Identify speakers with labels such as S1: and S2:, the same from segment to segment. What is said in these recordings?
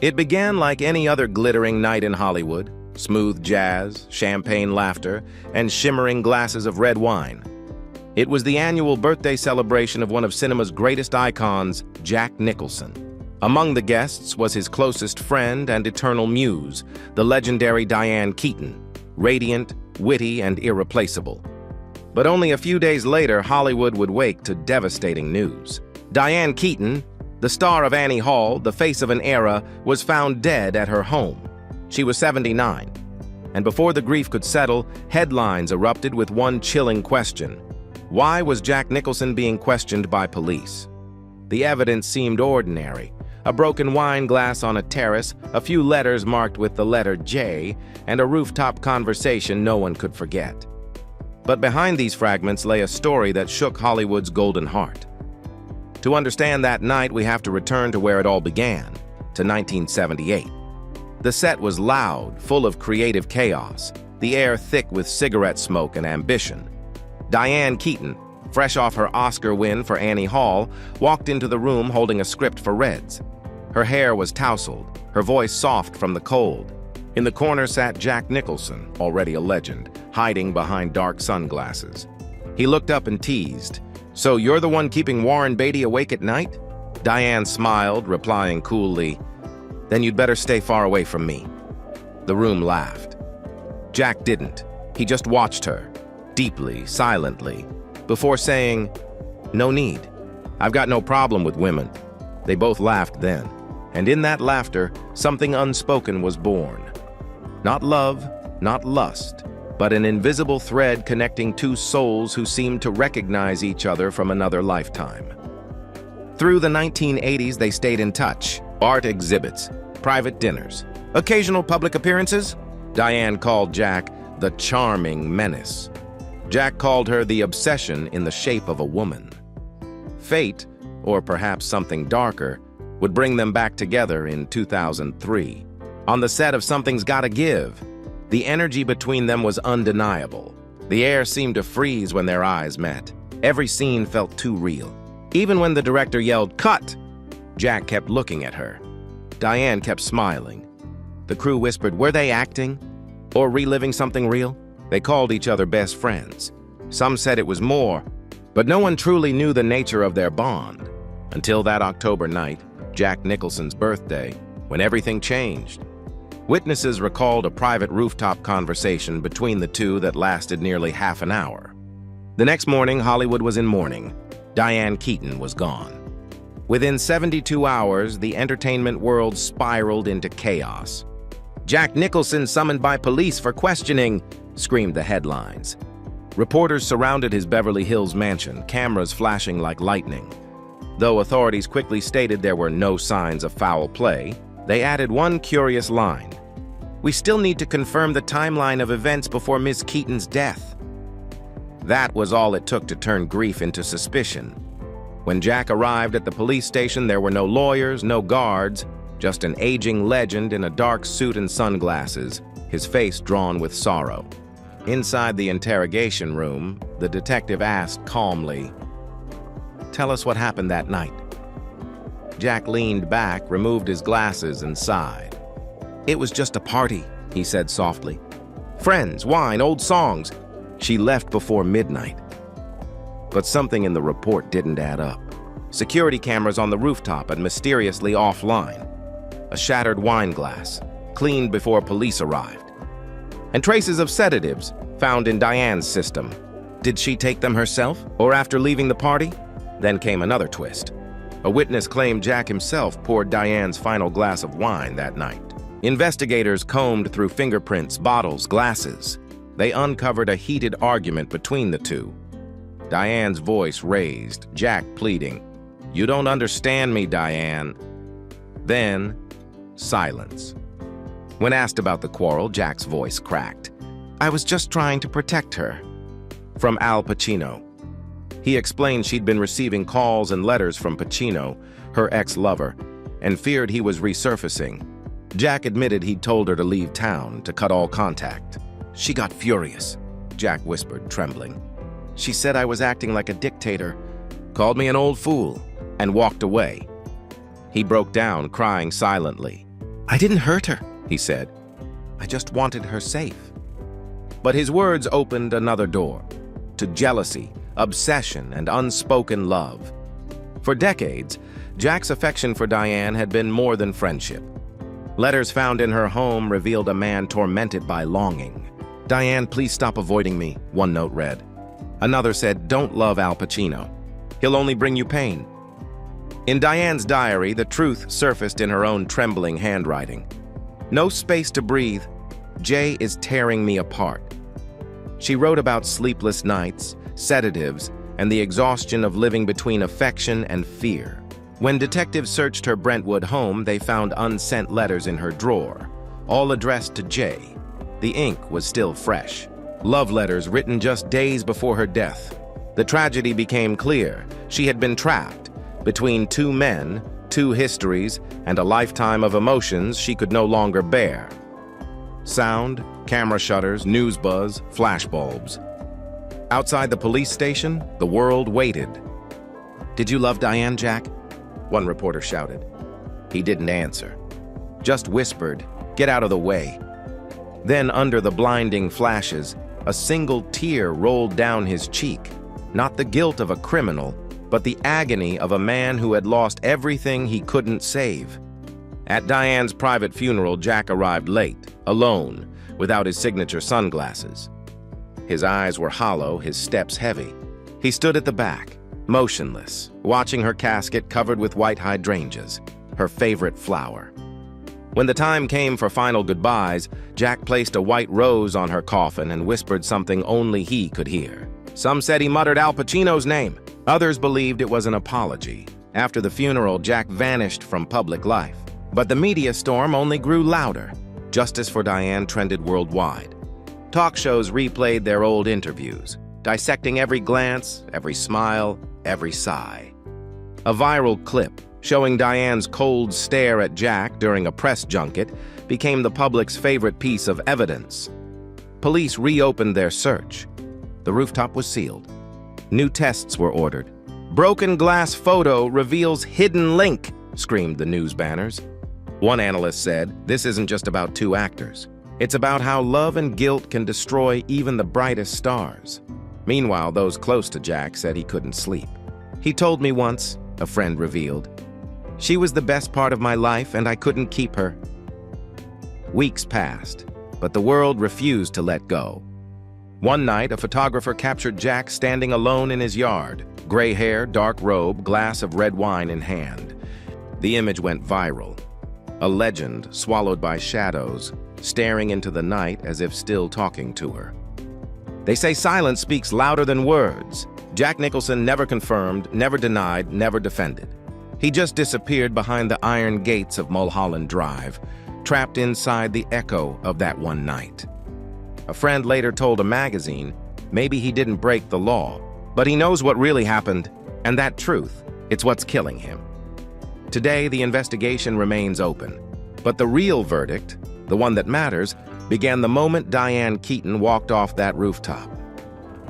S1: It began like any other glittering night in Hollywood: smooth jazz, champagne laughter, and shimmering glasses of red wine. It was the annual birthday celebration of one of cinema's greatest icons, Jack Nicholson. Among the guests was his closest friend and eternal muse, the legendary Diane Keaton, radiant, witty, and irreplaceable. But only a few days later, Hollywood would wake to devastating news. Diane Keaton, the star of Annie Hall, the face of an era, was found dead at her home. She was 79. And before the grief could settle, headlines erupted with one chilling question: why was Jack Nicholson being questioned by police? The evidence seemed ordinary: a broken wine glass on a terrace, a few letters marked with the letter J, and a rooftop conversation no one could forget. But behind these fragments lay a story that shook Hollywood's golden heart. To understand that night, we have to return to where it all began, to 1978. The set was loud, full of creative chaos, the air thick with cigarette smoke and ambition. Diane Keaton, fresh off her Oscar win for Annie Hall, walked into the room holding a script for Reds. Her hair was tousled, her voice soft from the cold. In the corner sat Jack Nicholson, already a legend, hiding behind dark sunglasses. He looked up and teased, "So you're the one keeping Warren Beatty awake at night?" Diane smiled, replying coolly, "Then you'd better stay far away from me." The room laughed. Jack didn't. He just watched her, deeply, silently, before saying, "No need. I've got no problem with women." They both laughed then, and in that laughter, something unspoken was born. Not love, not lust, but an invisible thread connecting two souls who seemed to recognize each other from another lifetime. Through the 1980s, they stayed in touch. Art exhibits, private dinners, occasional public appearances. Diane called Jack the charming menace. Jack called her the obsession in the shape of a woman. Fate, or perhaps something darker, would bring them back together in 2003. On the set of Something's Gotta Give, the energy between them was undeniable. The air seemed to freeze when their eyes met. Every scene felt too real. Even when the director yelled, "Cut!" Jack kept looking at her. Diane kept smiling. The crew whispered, were they acting? Or reliving something real? They called each other best friends. Some said it was more, but no one truly knew the nature of their bond. Until that October night, Jack Nicholson's birthday, when everything changed. Witnesses recalled a private rooftop conversation between the two that lasted nearly half an hour. The next morning, Hollywood was in mourning. Diane Keaton was gone. Within 72 hours, the entertainment world spiraled into chaos. "Jack Nicholson summoned by police for questioning," screamed the headlines. Reporters surrounded his Beverly Hills mansion, cameras flashing like lightning. Though authorities quickly stated there were no signs of foul play, they added one curious line: "We still need to confirm the timeline of events before Miss Keaton's death." That was all it took to turn grief into suspicion. When Jack arrived at the police station, there were no lawyers, no guards, just an aging legend in a dark suit and sunglasses, his face drawn with sorrow. Inside the interrogation room, the detective asked calmly, "Tell us what happened that night." Jack leaned back, removed his glasses, and sighed. "It was just a party," he said softly. "Friends, wine, old songs. She left before midnight." But something in the report didn't add up. Security cameras on the rooftop and mysteriously offline. A shattered wine glass, cleaned before police arrived. And traces of sedatives found in Diane's system. Did she take them herself, or after leaving the party? Then came another twist. A witness claimed Jack himself poured Diane's final glass of wine that night. Investigators combed through fingerprints, bottles, glasses. They uncovered a heated argument between the two. Diane's voice raised, Jack pleading, "You don't understand me, Diane." Then, silence. When asked about the quarrel, Jack's voice cracked. "I was just trying to protect her." From Al Pacino. He explained she'd been receiving calls and letters from Pacino, her ex-lover, and feared he was resurfacing. Jack admitted he'd told her to leave town, to cut all contact. "She got furious," Jack whispered, trembling. "She said I was acting like a dictator, called me an old fool, and walked away." He broke down, crying silently. "I didn't hurt her," he said. "I just wanted her safe." But his words opened another door, to jealousy, obsession, and unspoken love. For decades, Jack's affection for Diane had been more than friendship. Letters found in her home revealed a man tormented by longing. "Diane, please stop avoiding me," one note read. Another said, "Don't love Al Pacino. He'll only bring you pain." In Diane's diary, the truth surfaced in her own trembling handwriting. "No space to breathe. Jay is tearing me apart." She wrote about sleepless nights, sedatives, and the exhaustion of living between affection and fear. When detectives searched her Brentwood home, they found unsent letters in her drawer, all addressed to Jay. The ink was still fresh. Love letters written just days before her death. The tragedy became clear. She had been trapped between two men, two histories, and a lifetime of emotions she could no longer bear. Sound, camera shutters, news buzz, flashbulbs. Outside the police station, the world waited. "Did you love Diane, Jack?" one reporter shouted. He didn't answer, just whispered, "Get out of the way." Then, under the blinding flashes, a single tear rolled down his cheek. Not the guilt of a criminal, but the agony of a man who had lost everything he couldn't save. At Diane's private funeral, Jack arrived late, alone, without his signature sunglasses. His eyes were hollow, his steps heavy. He stood at the back, motionless, watching her casket covered with white hydrangeas, her favorite flower. When the time came for final goodbyes, Jack placed a white rose on her coffin and whispered something only he could hear. Some said he muttered Al Pacino's name. Others believed it was an apology. After the funeral, Jack vanished from public life. But the media storm only grew louder. Justice for Diane trended worldwide. Talk shows replayed their old interviews, dissecting every glance, every smile, every sigh. A viral clip showing Diane's cold stare at Jack during a press junket became the public's favorite piece of evidence. Police reopened their search. The rooftop was sealed. New tests were ordered. "Broken glass photo reveals hidden link," screamed the news banners. One analyst said, "This isn't just about two actors. It's about how love and guilt can destroy even the brightest stars." Meanwhile, those close to Jack said he couldn't sleep. "He told me once," a friend revealed, "she was the best part of my life and I couldn't keep her." Weeks passed, but the world refused to let go. One night, a photographer captured Jack standing alone in his yard, gray hair, dark robe, glass of red wine in hand. The image went viral. A legend swallowed by shadows, staring into the night as if still talking to her. They say silence speaks louder than words. Jack Nicholson never confirmed, never denied, never defended. He just disappeared behind the iron gates of Mulholland Drive, trapped inside the echo of that one night. A friend later told a magazine, maybe he didn't break the law, but he knows what really happened, and that truth, it's what's killing him. Today, the investigation remains open, but the real verdict, the one that matters, began the moment Diane Keaton walked off that rooftop.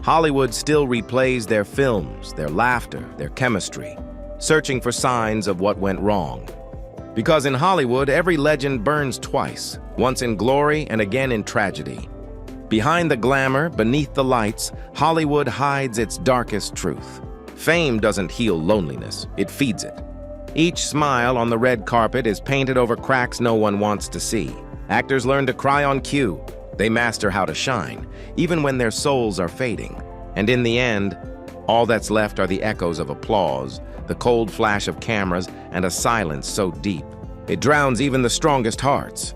S1: Hollywood still replays their films, their laughter, their chemistry, searching for signs of what went wrong. Because in Hollywood, every legend burns twice, once in glory and again in tragedy. Behind the glamour, beneath the lights, Hollywood hides its darkest truth. Fame doesn't heal loneliness, it feeds it. Each smile on the red carpet is painted over cracks no one wants to see. Actors learn to cry on cue. They master how to shine, even when their souls are fading. And in the end, all that's left are the echoes of applause, the cold flash of cameras, and a silence so deep it drowns even the strongest hearts.